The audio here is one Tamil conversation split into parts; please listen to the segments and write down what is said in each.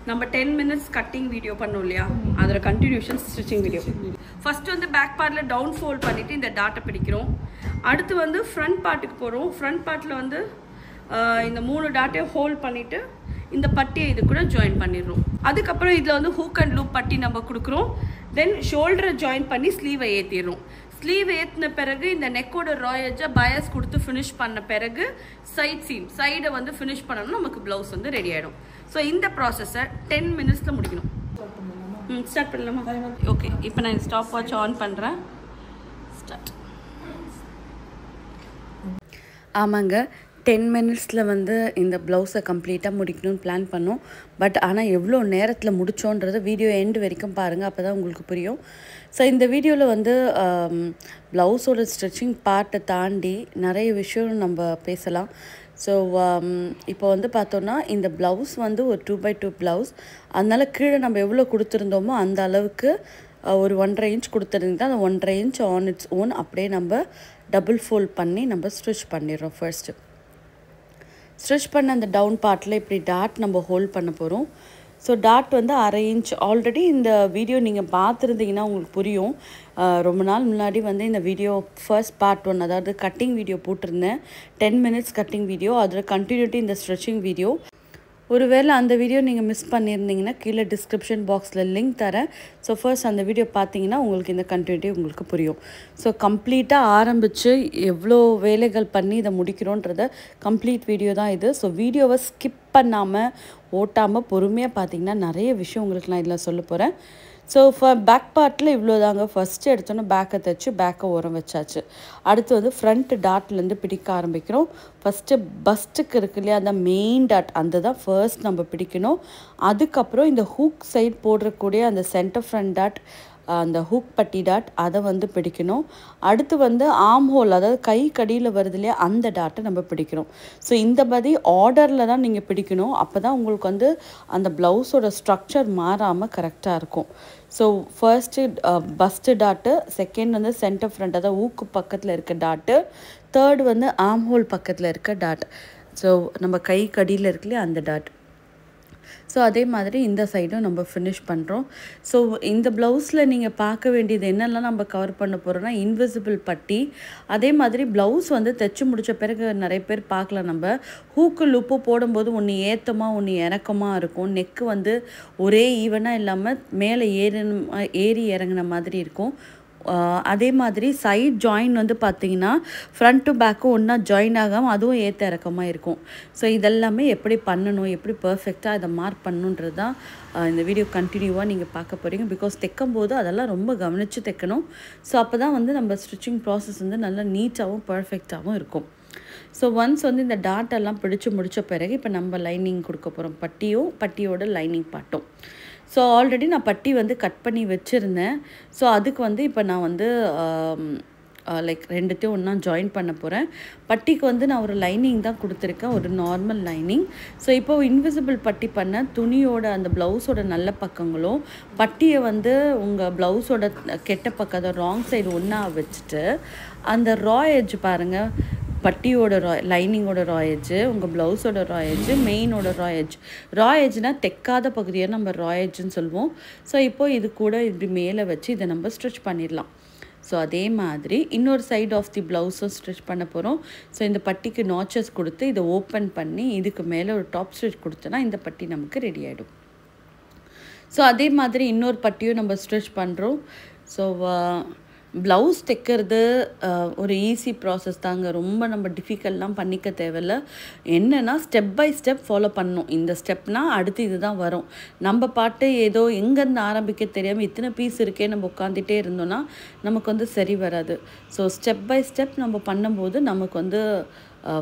நம்ம 10 minutes கட்டிங் வீடியோ பண்ணோம் இல்லையா, அதோட கண்டினியூஷன் ஸ்டிச்சிங் வீடியோ. ஃபர்ஸ்ட் வந்து பேக் பார்ட்டில் டவுன் ஃபோல்ட் பண்ணிவிட்டு இந்த டாட்டை பிடிக்கிறோம். அடுத்து வந்து ஃப்ரண்ட் பார்ட்டுக்கு போகிறோம். ஃப்ரண்ட் பார்ட்டில் வந்து இந்த 3 டாட்டையும் ஹோல்ட் பண்ணிவிட்டு இந்த பட்டியை இது கூட ஜாயின் பண்ணிடுறோம். அதுக்கப்புறம் இதில் வந்து ஹூக் அண்ட் லூப் பட்டி நம்ம கொடுக்குறோம். தென் ஷோல்டரை ஜாயின் பண்ணி ஸ்லீவை ஏற்றிடுறோம். ஸ்லீவ் ஏற்றின பிறகு இந்த நெக்கோட ராயேஜை பயஸ் கொடுத்து ஃபினிஷ் பண்ண பிறகு சைட் சீம் சைடை வந்து ஃபினிஷ் பண்ணணும். நமக்கு ப்ளவுஸ் வந்து ரெடி ஆகிடும். ஸோ இந்த ப்ராசஸை 10 minutesல முடிக்கணும். ஸ்டார்ட் பண்ணலாமா? ஓகே, இப்போ நான் ஸ்டாப் வாட்ச் ஆன் பண்ணுறேன். ஸ்டார்ட். ஆமாங்க, 10 minutesல வந்து இந்த ப்ளவுஸை கம்ப்ளீட்டாக முடிக்கணும்னு பிளான் பண்ணோம். பட் ஆனால் எவ்வளோ நேரத்தில் முடித்தோன்றது வீடியோ எண்டு வரைக்கும் பாருங்கள், அப்போ தான் உங்களுக்கு புரியும். ஸோ இந்த வீடியோவில் வந்து ப்ளவுஸோட ஸ்டிச்சிங் பார்ட்டை தாண்டி நிறைய விஷயம் நம்ம பேசலாம். ஸோ இப்போ வந்து பார்த்தோன்னா இந்த ப்ளவுஸ் வந்து ஒரு 2x2 ப்ளவுஸ். அதனால் கீழே நம்ம எவ்வளோ கொடுத்துருந்தோமோ அந்த அளவுக்கு ஒரு 1.5 inch கொடுத்துருந்தா அந்த 1.5 inch ஆன் இட்ஸ் ஓன் அப்படியே நம்ம டபுள் ஃபோல்ட் பண்ணி நம்ம ஸ்டிச் பண்ணிடுறோம். ஃபர்ஸ்ட்டு ஸ்டிச் பண்ண அந்த டவுன் பார்ட்டில் இப்படி டாட் நம்ம ஹோல்ட் பண்ண போகிறோம். ஸோ டாட் வந்து 1/2 inch. ஆல்ரெடி இந்த வீடியோ நீங்கள் பார்த்துருந்தீங்கன்னா உங்களுக்கு புரியும். ரொம்ப நாள் முன்னாடி வந்து இந்த வீடியோ ஃபர்ஸ்ட் பார்ட் 1, அதாவது கட்டிங் வீடியோ போட்டிருந்தேன். 10 minutes கட்டிங் வீடியோ, அதில் கண்டினியூட்டி இந்த ஸ்ட்ரெச்சிங் வீடியோ. ஒருவேளை அந்த வீடியோ நீங்கள் மிஸ் பண்ணியிருந்தீங்கன்னா கீழே டிஸ்கிரிப்ஷன் பாக்ஸில் லிங்க் தரேன். ஸோ ஃபர்ஸ்ட் அந்த வீடியோ பார்த்தீங்கன்னா உங்களுக்கு இந்த கண்டினியூட்டி உங்களுக்கு புரியும். ஸோ கம்ப்ளீட்டாக ஆரம்பித்து எவ்வளோ வேலைகள் பண்ணி இதை முடிக்கிறோன்றத கம்ப்ளீட் வீடியோ தான் இது. ஸோ வீடியோவை ஸ்கிப் பண்ணாமல் ஓட்டாமல் பொறுமையாக பார்த்தீங்கன்னா நிறைய விஷயம் உங்களுக்கு நான் இதில் சொல்ல போகிறேன். ஸோ பேக் பார்ட்டில் இவ்வளோ தாங்க. ஃபஸ்ட்டு எடுத்தோன்னே பேக்கை தைச்சு பேக்கை ஓரம் வச்சாச்சு. அடுத்து வந்து ஃப்ரண்ட் டாட்லேருந்து பிடிக்க ஆரம்பிக்கிறோம். ஃபஸ்ட்டு பஸ்ட்டுக்கு இருக்கு இல்லையா, அந்த மெயின் டாட் அந்த தான் ஃபர்ஸ்ட் நம்ம பிடிக்கணும். அதுக்கப்புறம் இந்த ஹூக் சைட் போடுறக்கூடிய அந்த சென்டர் ஃப்ரண்ட் டாட், அந்த ஹூக் பட்டி டாட், அதை வந்து பிடிக்கணும். அடுத்து வந்து ஆம் ஹோல், அதாவது கை கடியில் வருது இல்லையா, அந்த டாட்டை நம்ம பிடிக்கணும். ஸோ இந்த மாதிரி ஆர்டரில் தான் நீங்கள் பிடிக்கணும். அப்போ தான் உங்களுக்கு வந்து அந்த ப்ளவுஸோட ஸ்ட்ரக்சர் மாறாமல் கரெக்டாக இருக்கும். So first first dot, second வந்து சென்டர் ஃப்ரண்ட், அதாவது ஊக்கு பக்கத்தில் இருக்க டாட்டு, தேர்டு வந்து ஆம் ஹோல் பக்கத்தில் இருக்க டாட். ஸோ நம்ம கை கடியில் இருக்குல்லையே அந்த டாட். ஸோ அதே மாதிரி இந்த சைடும் நம்ம ஃபினிஷ் பண்ணுறோம். ஸோ இந்த ப்ளவுஸில் நீங்கள் பார்க்க வேண்டியது என்னெல்லாம் நம்ம கவர் பண்ண போகிறோன்னா, இன்விசிபிள் பட்டி. அதே மாதிரி ப்ளவுஸ் வந்து தைச்சி முடித்த பிறகு நிறைய பேர் பார்க்கலாம், நம்ம ஹூக்கு லூப்பு போடும்போது ஒன்று ஏற்றமாக ஒன்று இறக்கமாக இருக்கும். நெக்கு வந்து ஒரே ஈவனாக இல்லாமல் மேலே ஏறி இறங்கின மாதிரி இருக்கும். அதே மாதிரி சைட் ஜாயின் வந்து பார்த்திங்கன்னா ஃப்ரண்ட் டு பேக்கும் ஒன்றா ஜாயின் ஆகாமல் அதுவும் ஏற்ற இறக்கமாக இருக்கும். ஸோ இதெல்லாமே எப்படி பண்ணணும், எப்படி பர்ஃபெக்டாக இதை மார்க் பண்ணணுன்றது தான் இந்த வீடியோ கண்டினியூவாக நீங்கள் பார்க்க போகிறீங்க. பிகாஸ் தைக்கும் போது அதெல்லாம் ரொம்ப கவனித்து தைக்கணும். ஸோ அப்போ தான் வந்து நம்ம ஸ்டிச்சிங் ப்ராசஸ் வந்து நல்லா நீட்டாகவும் பர்ஃபெக்டாகவும் இருக்கும். ஸோ ஒன்ஸ் வந்து இந்த டாட்டெல்லாம் பிடிச்சி முடித்த பிறகு இப்போ நம்ம லைனிங் கொடுக்க போகிறோம். பட்டியோட லைனிங் பாட்டும். ஸோ ஆல்ரெடி நான் பட்டி வந்து கட் பண்ணி வச்சுருந்தேன். ஸோ அதுக்கு வந்து இப்போ நான் வந்து லைக் ரெண்டுத்தையும் ஒன்றா ஜாயின் பண்ண போகிறேன். பட்டிக்கு வந்து நான் ஒரு லைனிங் தான் கொடுத்துருக்கேன், ஒரு நார்மல் லைனிங். ஸோ இப்போது இன்விசிபிள் பட்டி பண்ண துணியோட அந்த ப்ளவுஸோட நல்ல பக்கங்களும் பட்டியை வந்து உங்கள் ப்ளவுஸோட கெட்ட பக்கம், அதை ராங் சைடு ஒன்றா வச்சுட்டு அந்த ராயேஜ் பாருங்கள், பட்டியோட லைனிங்கோட ராயேஜ், உங்கள் ப்ளவுஸோட ராயேஜ், மெயினோட ராயேஜ்னால் தைக்காத பகுதியை நம்ம ராயேஜ்னு சொல்லுவோம். ஸோ இப்போது இது கூட இப்படி மேலே வச்சு இதை நம்ம ஸ்டிச் பண்ணிடலாம். ஸோ அதே மாதிரி இன்னொரு சைடு ஆஃப் தி ப்ளவுஸும் ஸ்டிச் பண்ண போகிறோம். ஸோ இந்த பட்டிக்கு நாச்சஸ் கொடுத்து இதை ஓப்பன் பண்ணி இதுக்கு மேலே ஒரு டாப் ஸ்டிச் கொடுத்தோன்னா இந்த பட்டி நமக்கு ரெடி ஆகிடும். ஸோ அதே மாதிரி இன்னொரு பட்டியும் நம்ம ஸ்டிச் பண்ணுறோம். ஸோ ப்ளவுஸ் தைக்கிறது ஒரு ஈஸி ப்ராசஸ் தாங்க. ரொம்ப நம்ம டிஃபிகல்ட்லாம் பண்ணிக்க தேவையில்ல. என்னென்னா ஸ்டெப் பை ஸ்டெப் ஃபாலோ பண்ணணும். இந்த ஸ்டெப்னால் அடுத்து இது தான் வரும். நம்ம பாட்டு ஏதோ எங்கேருந்து ஆரம்பிக்க தெரியாமல் இத்தனை பீஸ் இருக்கே நம்ம உட்காந்துட்டே இருந்தோன்னா நமக்கு வந்து சரி வராது. ஸோ ஸ்டெப் பை ஸ்டெப் நம்ம பண்ணும்போது நமக்கு வந்து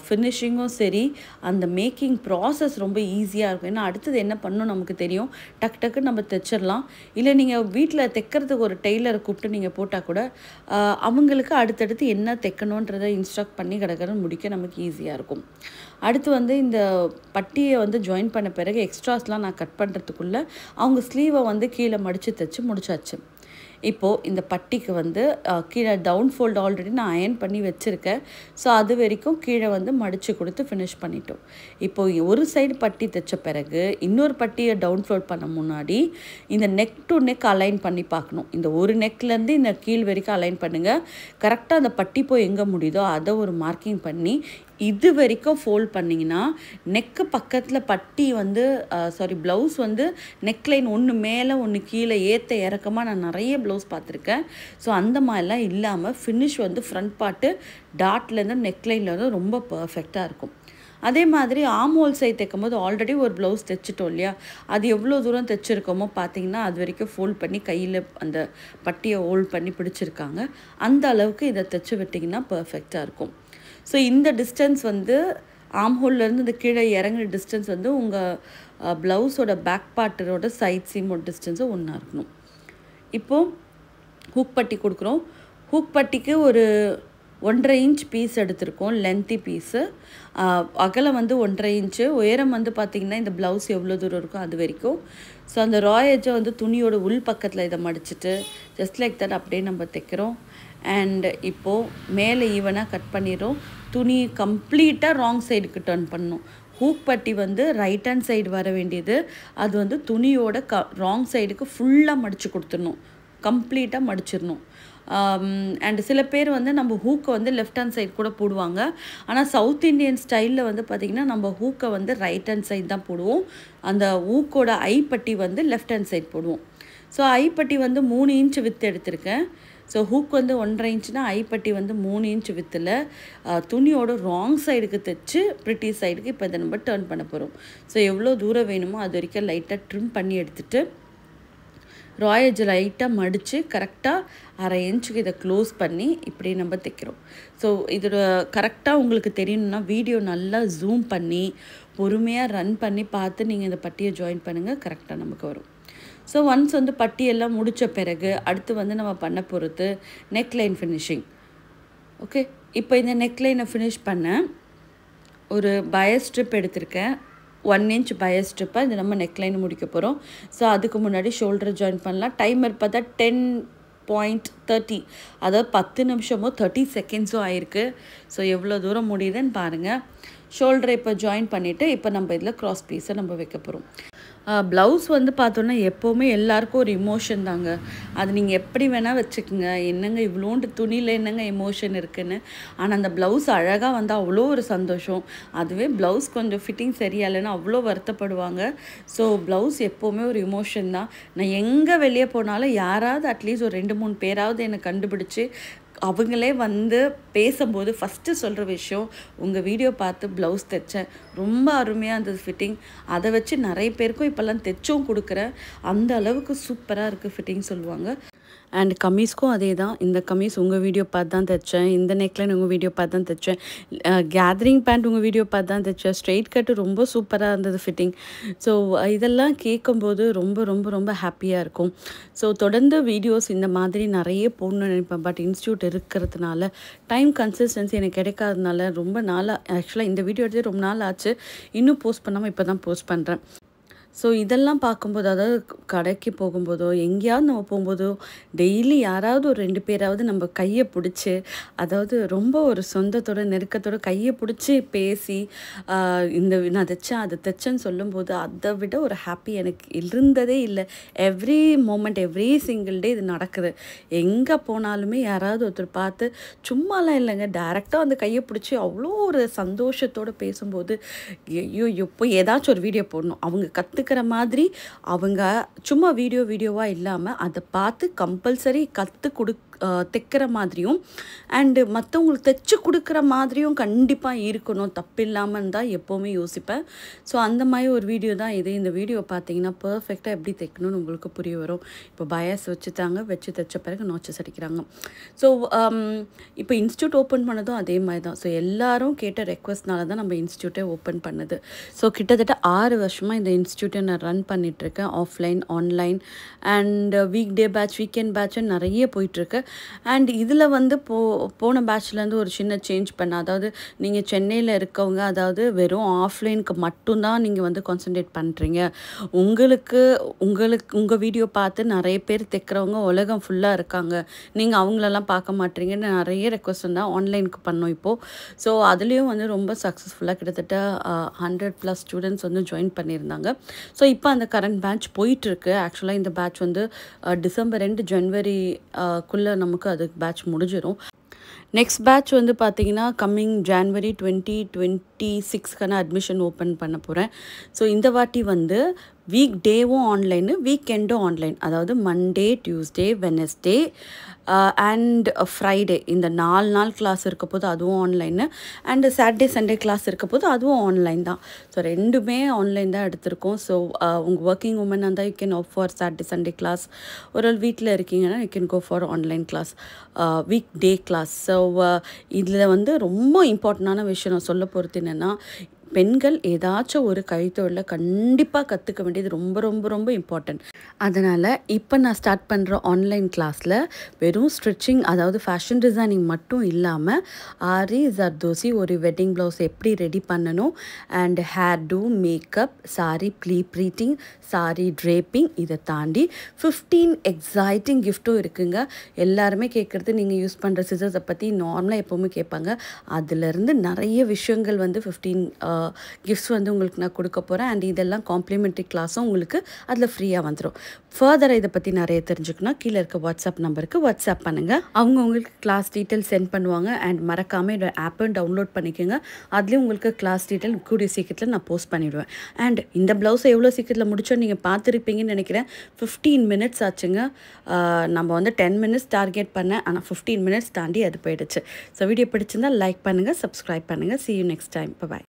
ஃபினிஷிங்கும் சரி, அந்த மேக்கிங் ப்ராசஸ் ரொம்ப ஈஸியாக இருக்கும். ஏன்னா அடுத்தது என்ன பண்ணணும் நமக்கு தெரியும், டக்குன்னு நம்ம தைச்சிடலாம். இல்லை நீங்கள் வீட்டில் தைக்கிறதுக்கு ஒரு டெய்லரை கூப்பிட்டு நீங்கள் போட்டால் கூட அவங்களுக்கு அடுத்தடுத்து என்ன தைக்கணுன்றதை இன்ஸ்ட்ரக்ட் பண்ணி கடற்கரை முடிக்க நமக்கு ஈஸியாக இருக்கும். அடுத்து வந்து இந்த பட்டியை வந்து ஜாயின் பண்ண பிறகு எக்ஸ்ட்ராஸ்லாம் நான் கட் பண்ணுறதுக்குள்ளே அவங்க ஸ்லீவை வந்து கீழே மடித்து தைச்சி முடிச்சாச்சு. இப்போது இந்த பட்டிக்கு வந்து கீழே டவுன் ஃபோல்டு ஆல்ரெடி நான் அயர்ன் பண்ணி வச்சுருக்கேன். ஸோ அது வரைக்கும் கீழே வந்து மடித்து கொடுத்து ஃபினிஷ் பண்ணிட்டோம். இப்போது ஒரு சைடு பட்டி தைச்ச பிறகு இன்னொரு பட்டியை டவுன் ஃபோல்ட் பண்ண முன்னாடி இந்த நெக் டு நெக் அலைன் பண்ணி பார்க்கணும். இந்த ஒரு நெக்லேருந்து இந்த கீழ் வரைக்கும் அலைன் பண்ணுங்கள். கரெக்டாக அந்த பட்டி போய் எங்கே முடியுதோ அதை ஒரு மார்க்கிங் பண்ணி இது வரைக்கும் ஃபோல்ட் பண்ணிங்கன்னா நெக்கு பக்கத்தில் பட்டி வந்து ப்ளவுஸ் வந்து நெக்லைன் ஒன்று மேலே ஒன்று கீழே ஏற்ற இறக்கமாக நான் நிறைய ப்ளவுஸ் பார்த்துருக்கேன். ஸோ அந்த மாதிரிலாம் இல்லாமல் ஃபினிஷ் வந்து ஃப்ரண்ட் பார்ட்டு டாட்லேருந்து நெக்லைன்லேருந்து ரொம்ப பர்ஃபெக்டாக இருக்கும். அதே மாதிரி ஆம் ஹோல் சைட் தைக்கும் போது ஆல்ரெடி ஒரு ப்ளவுஸ் தைச்சிட்டோம் இல்லையா, அது எவ்வளோ தூரம் தைச்சிருக்கோமோ பார்த்தீங்கன்னா அது வரைக்கும் ஃபோல்ட் பண்ணி கையில் அந்த பட்டியை ஹோல்ட் பண்ணி பிடிச்சிருக்காங்க. அந்த அளவுக்கு இதை தைச்சி விட்டிங்கன்னா பர்ஃபெக்டாக இருக்கும். ஸோ இந்த டிஸ்டன்ஸ் வந்து ஆம் ஹோல்லேருந்து இந்த கீழே இறங்குற டிஸ்டன்ஸ் வந்து உங்கள் ப்ளவுஸோட பேக் பார்ட்டரோட சைட் சீமோட டிஸ்டன்ஸும் ஒன்றா இருக்கணும். இப்போது ஹூக் பட்டி கொடுக்குறோம். ஹூக் பட்டிக்கு ஒரு 1.5 இன்ச் பீஸ் எடுத்திருக்கோம், லென்த்தி பீஸு. அகலம் வந்து 1.5 இன்ச்சு, உயரம் வந்து பார்த்திங்கன்னா இந்த ப்ளவுஸ் எவ்வளோ தூரம் இருக்கோ அது வரைக்கும். ஸோ அந்த ராயேஜை வந்து துணியோட உள் பக்கத்தில் இதை மடிச்சுட்டு ஜஸ்ட் லைக் தட் அப்படியே நம்ம தைக்கிறோம். அண்ட் இப்போது மேலே ஈவனாக கட் பண்ணிடுறோம். துணி கம்ப்ளீட்டாக ராங் சைடுக்கு டர்ன் பண்ணணும். ஹூக் பட்டி வந்து ரைட் ஹேண்ட் சைடு வர வேண்டியது, அது வந்து துணியோட ராங் சைடுக்கு ஃபுல்லாக மடித்து கொடுத்துடணும், கம்ப்ளீட்டாக மடிச்சிடணும். அண்ட் சில பேர் வந்து நம்ம ஹூக்கை வந்து லெஃப்ட் ஹேண்ட் சைடு கூட போடுவாங்க. ஆனால் சவுத் இண்டியன் ஸ்டைலில் வந்து பார்த்திங்கன்னா நம்ம ஹூக்கை வந்து ரைட் ஹேண்ட் சைடு தான் போடுவோம். அந்த ஹூக்கோட ஐப்பட்டி வந்து லெஃப்ட் ஹேண்ட் சைடு போடுவோம். ஸோ ஐப்பட்டி வந்து 3 இன்ச் வித்து எடுத்திருக்கேன். ஸோ ஹூக் வந்து 1.5 இன்ச்சுனா ஐப்பட்டி வந்து 3 இன்ச் வித்தில் துணியோட ராங் சைடுக்கு தைச்சு பிரிட்டி சைடுக்கு இப்போ இதை நம்ம டர்ன் பண்ண போகிறோம். ஸோ எவ்வளோ தூரம் வேணுமோ அது வரைக்கும் லைட்டாக ட்ரிம் பண்ணி எடுத்துகிட்டு ராயேஜ் லைட்டாக மடித்து கரெக்டாக 1/2 இன்ச்சுக்கு இதை க்ளோஸ் பண்ணி இப்படி நம்ம தைக்கிறோம். ஸோ இதோட கரெக்டாக உங்களுக்கு தெரியணுன்னா வீடியோ நல்லா ஜூம் பண்ணி பொறுமையாக ரன் பண்ணி பார்த்து நீங்கள் இந்த பட்டியை ஜாயின் பண்ணுங்கள், கரெக்டாக நமக்கு வரும். ஸோ ஒன்ஸ் வந்து பட்டியெல்லாம் முடித்த பிறகு அடுத்து வந்து நம்ம பண்ண போகிறது நெக்லைன் ஃபினிஷிங். ஓகே, இப்போ இந்த நெக்லைனை ஃபினிஷ் பண்ண ஒரு பயர் ஸ்ட்ரிப் எடுத்திருக்கேன். 1 இன்ச் பயர் ஸ்ட்ரிப்பாக இந்த நம்ம நெக்லைன் முடிக்க போகிறோம். ஸோ அதுக்கு முன்னாடி ஷோல்டர் ஜாயின் பண்ணலாம். டைமர் பார்த்தா 10.30, அதாவது 10 நிமிஷமோ 30 செகண்ட்ஸும் ஆயிருக்கு. ஸோ எவ்வளோ தூரம் முடியுதுன்னு பாருங்கள். ஷோல்டரை இப்போ ஜாயின் பண்ணிவிட்டு இப்போ நம்ம இதில் க்ராஸ் பீஸை நம்ம வைக்க போகிறோம். ப்ளவுஸ் வந்து பார்த்தோன்னா எப்போவுமே எல்லாருக்கும் ஒரு இமோஷன் தாங்க. அது நீங்கள் எப்படி வேணால் வச்சுக்கோங்க, என்னங்க இவ்வளோண்டு துணியில் என்னங்க எமோஷன் இருக்குதுன்னு. ஆனால் அந்த ப்ளவுஸ் அழகாக வந்தால் அவ்வளோ ஒரு சந்தோஷம். அதுவே ப்ளவுஸ் கொஞ்சம் ஃபிட்டிங் சரியில்லைன்னு அவ்வளோ வருத்தப்படுவாங்க. ஸோ ப்ளவுஸ் எப்போவுமே ஒரு இமோஷன் தான். நான் எங்கே வெளியே போனாலும் யாராவது அட்லீஸ்ட் ஒரு 2-3 பேராவது என்னை கண்டுபிடிச்சி அவங்களே வந்து பேசும்போது ஃபஸ்ட்டு சொல்கிற விஷயம், உங்கள் வீடியோ பார்த்து ப்ளவுஸ் தைச்சேன், ரொம்ப அருமையாக இருந்தது ஃபிட்டிங், அதை வச்சு நிறைய பேருக்கும் இப்போல்லாம் தைச்சும் கொடுக்குறேன், அந்த அளவுக்கு சூப்பராக இருக்குது ஃபிட்டிங் சொல்லுவாங்க. அண்ட் கமீஸ்க்கும் அதே தான். இந்த கமீஸ் உங்கள் வீடியோ பார்த்து தான் தைச்சேன், இந்த நெக்லைன் உங்கள் வீடியோ பார்த்து தான் தைச்சேன், கேதரிங் பேண்ட் உங்கள் வீடியோ பார்த்து தான் தைச்சேன், ஸ்ட்ரெயிட் கட்டு ரொம்ப சூப்பராக இருந்தது ஃபிட்டிங். ஸோ இதெல்லாம் கேட்கும்போது ரொம்ப ரொம்ப ரொம்ப ஹாப்பியாக இருக்கும். ஸோ தொடர்ந்து வீடியோஸ் இந்த மாதிரி நிறைய போடணும்னு நினைப்பேன். பட் இன்ஸ்டியூட் இருக்கிறதுனால டைம் கன்சிஸ்டன்சி எனக்கு கிடைக்காததுனால ரொம்ப நாளாக, ஆக்சுவலாக இந்த வீடியோ எடுத்து ரொம்ப நாள் ஆச்சு, இன்னும் போஸ்ட் பண்ணாமல் இப்போ தான் போஸ்ட் பண்ணுறேன். ஸோ இதெல்லாம் பார்க்கும்போது, அதாவது கடைக்கு போகும்போதோ எங்கேயாவது நம்ம போகும்போதோ டெய்லி யாராவது ஒரு 2 பேராவது நம்ம கையை பிடிச்சி, அதாவது ரொம்ப ஒரு சொந்தத்தோட நெருக்கத்தோட கையை பிடிச்சி பேசி இந்த நான் தைச்சேன் அதை தைச்சேன்னு சொல்லும்போது அதை விட ஒரு ஹாப்பி எனக்கு இருந்ததே இல்லை. Every moment every single day இது நடக்குது. எங்கே போனாலுமே யாராவது ஒருத்தர் பார்த்து சும்மாலாம் இல்லைங்க, டேரெக்டாக அந்த கையை பிடிச்சி அவ்வளோ ஒரு சந்தோஷத்தோடு பேசும்போது, ஐயோ எப்போ ஏதாச்சும் ஒரு வீடியோ போடணும், அவங்க கற்றுக்கிற மாதிரி, அவங்க சும்மா வீடியோவாக இல்லாமல் அதை பார்த்து கம்பல்சரி தைக்கிற மாதிரியும் அண்டு மற்றவங்களுக்கு தைச்சு கொடுக்குற மாதிரியும் கண்டிப்பாக இருக்கணும், தப்பு இல்லாமல் தான் எப்போவுமே யோசிப்பேன். ஸோ அந்த மாதிரி ஒரு வீடியோ தான் இது. இந்த வீடியோ பார்த்தீங்கன்னா பர்ஃபெக்டாக எப்படி தைக்கணும்னு உங்களுக்கு புரிய வரும். இப்போ பயஸ் வச்சு தைச்ச பிறகு நோச்சஸ் அடிக்கிறாங்க. ஸோ இப்போ இன்ஸ்டியூட் ஓப்பன் பண்ணதும் அதே மாதிரி தான். ஸோ எல்லோரும் கேட்ட ரெக்வஸ்ட்னால தான் நம்ம இன்ஸ்டியூட்டே ஓப்பன் பண்ணுது. ஸோ கிட்டத்தட்ட 6 வருஷமாக இந்த இன்ஸ்டியூட்டை நான் ரன் பண்ணிகிட்ருக்கேன். Offline, online and weekday batch, weekend பேட்ச்னு நிறைய போயிட்டுருக்கு. அண்ட் இதில் வந்து போன பேட்ச்லேருந்து ஒரு சின்ன சேஞ்ச் பண்ண, அதாவது நீங்கள் சென்னையில் இருக்கவங்க அதாவது வெறும் ஆஃப்லைனுக்கு மட்டும்தான் நீங்கள் வந்து கான்சன்ட்ரேட் பண்ணுறீங்க, உங்கள் வீடியோ பார்த்து நிறைய பேர் தைக்கிறவங்க உலகம் ஃபுல்லாக இருக்காங்க, நீங்கள் அவங்களெல்லாம் பார்க்க மாட்டீங்கன்னு நிறைய ரெக்வஸ்ட் இருந்தால் ஆன்லைனுக்கு பண்ணோம் இப்போது. ஸோ அதுலேயும் வந்து ரொம்ப சக்ஸஸ்ஃபுல்லாக கிட்டத்தட்ட 100+ ஸ்டூடெண்ட்ஸ் வந்து ஜாயின் பண்ணியிருந்தாங்க. ஸோ இப்போ அந்த கரண்ட் பேட்ச் போயிட்டுருக்கு. ஆக்சுவலாக இந்த பேட்ச் வந்து டிசம்பர் 2 ஜனவரிக்குள்ளே நமக்கு அது பேட்ச் முடிஞ்சிடும். நெக்ஸ்ட் பேட்ச் வந்து பார்த்திங்கன்னா கம்மிங் ஜான்வரி 2026க்கான அட்மிஷன் ஓப்பன் பண்ண போகிறேன். ஸோ இந்த வாட்டி வந்து வீக் டேவும் ஆன்லைனு, வீக்கெண்டும் ஆன்லைன், அதாவது Monday, Tuesday, Wednesday and Friday இந்த 4 நாள் கிளாஸ் இருக்க போது அதுவும் online, and Saturday Sunday class இருக்க போது அதுவும் ஆன்லைன் தான். ஸோ ரெண்டுமே ஆன்லைன் தான் எடுத்திருக்கோம். ஸோ உங்கள் ஒர்க்கிங் உமன் இருந்தால் you can opt for Saturday Sunday class, ஒரு வீட்டில் இருக்கீங்கன்னா you can go for online class, weekday class. So இதில் வந்து ரொம்ப இம்பார்ட்டண்டான விஷயம் நான் சொல்ல போகிறது என்னென்னா, பெண்கள் ஏதாச்சும் ஒரு கைத்தொழிலை கண்டிப்பாக கற்றுக்க வேண்டியது ரொம்ப ரொம்ப ரொம்ப இம்பார்ட்டன்ட். அதனால் இப்போ நான் ஸ்டார்ட் பண்ணுற ஆன்லைன் கிளாஸில் வெறும் ஸ்டிச்சிங், அதாவது ஃபேஷன் டிசைனிங் மட்டும் இல்லாமல் ஆரி, ஜர்தோசி, ஒரு வெட்டிங் ப்ளவுஸ் எப்படி ரெடி பண்ணணும், and hairdo, makeup, sari pleating, sari draping, இதை தாண்டி 15 எக்ஸைட்டிங் கிஃப்ட்டும் இருக்குங்க. எல்லாருமே கேட்குறது நீங்கள் யூஸ் பண்ணுற சிசர்ஸை பற்றி நார்மலாக எப்போவுமே கேட்பாங்க. அதிலேருந்து நிறைய விஷயங்கள் வந்து 15 கிஃப்ட்ஸ் வந்து உங்களுக்கு நான் கொடுக்க போகிறேன். அண்ட் இதெல்லாம் காம்ப்ளிமெண்ட்ரி கிளாஸும் உங்களுக்கு அதில் ஃப்ரீயாக வந்துடும். ஃபர்தராக இதை பற்றி நிறைய தெரிஞ்சுக்கணும், கீழே இருக்க வாட்ஸ்அப் நம்பருக்கு வாட்ஸ்அப் பண்ணுங்கள். அவங்க உங்களுக்கு கிளாஸ் டீட்டெயில் சென்ட் பண்ணுவாங்க. அண்ட் மறக்காமல் என்னோட ஆப்பை டவுன்லோட் பண்ணிக்கோங்க. அதுலேயும் உங்களுக்கு கிளாஸ் டீட்டெயில் கூடிய சீக்கிரத்தில் நான் போஸ்ட் பண்ணிவிடுவேன். அண்ட் இந்த ப்ளவுஸை எவ்வளோ சீக்கிரத்தில் முடிச்சோம் நீங்கள் பார்த்துருப்பீங்கன்னு நினைக்கிறேன். 15 மினிட்ஸ் ஆச்சுங்க. நம்ம வந்து 10 மினிட்ஸ் டார்கெட் பண்ணேன், ஆனால் 15 மினிட்ஸ் தாண்டி அது போயிடுச்சு. ஸோ வீடியோ பிடிச்சிருந்தால் லைக் பண்ணுங்கள், சப்ஸ்கிரைப் பண்ணுங்கள். See you next time. Bye bye.